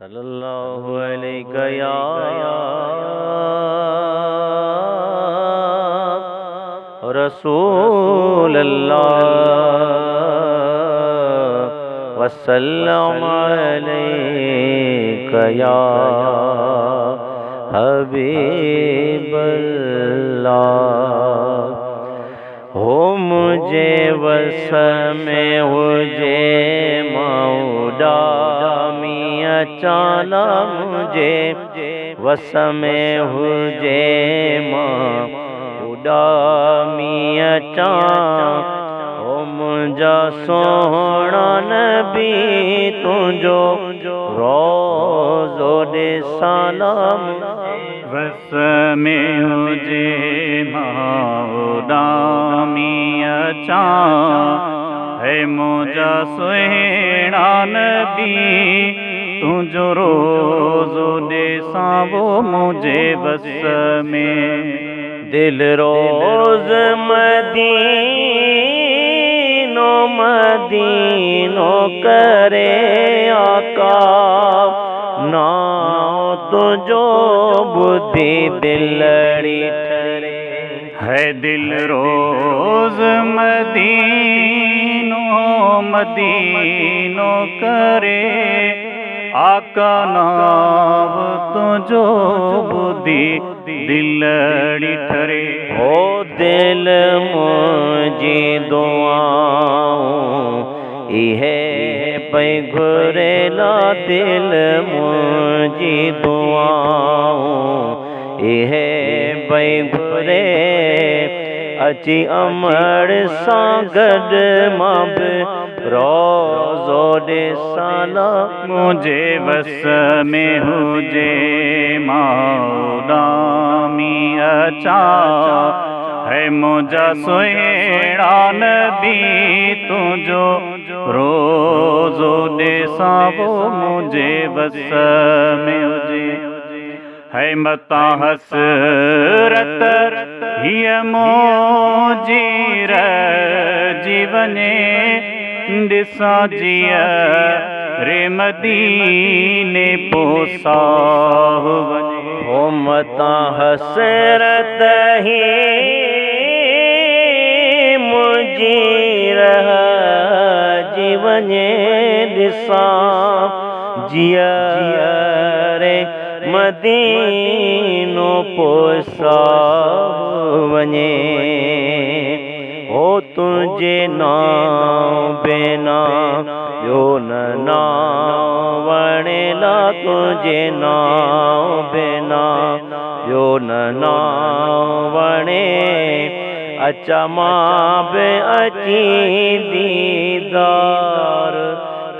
सल्लल्लाहु अलैका या रसूल अल्लाह वसल्लम अलैका या हबीब अल्लाह। हो मुझे वस में हुजे मौला मियाँ चाला, मुझे वस में हुजे मौला मियाँ चाला। हो मुझा सोहणा नबी तुझो रोज़ो दे सलाम, वस में हुजे मौला मियाँ चाला। है मुझा सुहिणा नबी तुझो रोज़ो ॾेसां वो मुझे वस में। दिल रोज़ मदीनो मदीनो करे आका, ना तुझो बुद्धि दिलड़ी ठरे। है दिल रोज़ मदीनो मदीनो करे आका, नाव तुझो बुद्धि दिलड़ी ठरे। हो दिल मुझी दुआऊं इहे पै घुरेला, दिल मुझी दुआऊं इहे पै घुरे। अची अमर सां गॾु मां बि रोज़ो ॾे सलाम, मुझे वस में हुजे मौला मियाँ चाला। है मुझा सुहिणा नबी तुझो रोज़ो ॾेसां वो मुझे वस में हुजे। है मता हसरत हीअ मोजी रहिजी वञे, ॾिसां जिया रे मदीने पोसाह वञे। हो मता हसरत ही मुझी रहिजी वञे, ॾिसां जिया रे मदीनो पोसाह वञे। हो तुझे नाम बिना ॿियो न नाम वणेला, तुझे नाम बिना ॿियो न नाम वणे। अचा मां बि अची दीदार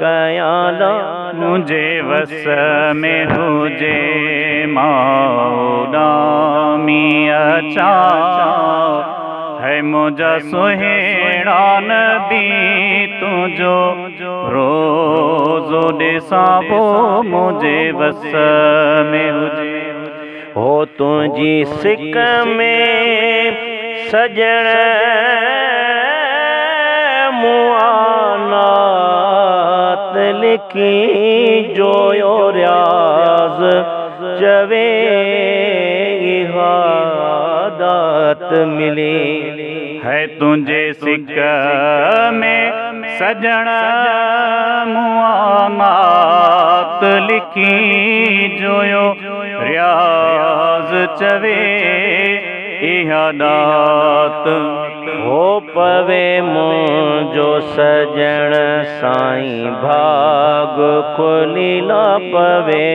कयाला, मुझे वस में हुजे मौला मियाँ चाला। है मुझा सुहिणा नबी तुझो रोज़ो ॾेसां वो मुझे वस में हुजे। हो तुझी सिक में सजण मुआनात लिखी, जोयो रियाज़ चवे इहादात मिली। है तुझे सिक में सजण मुआनात लिखी, जोयो रियाज़ चवे इहादात। हो पवे मुझो सजण साईं भाग खुलीला, पवे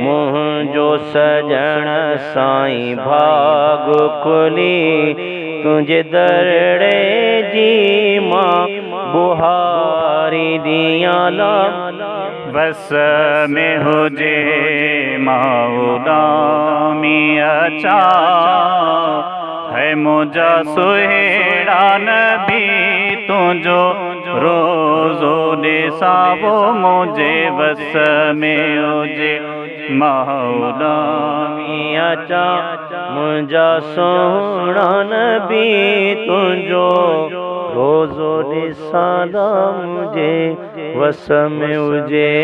मुझो सजण साईं भाग खुली। तुझे दरड़े जी मां बुहारी दियाला, बस में हुजे मौला मियाँ चाला। है मुझा सुहिणा नबी तुझो रोज़ो ॾेसां वो मुझे वस में हुजे मौला मियाँ चाला। मुझा सोहणा नबी तुझो रोज़ो ॾे सलाम, मुझे वस में हुजे।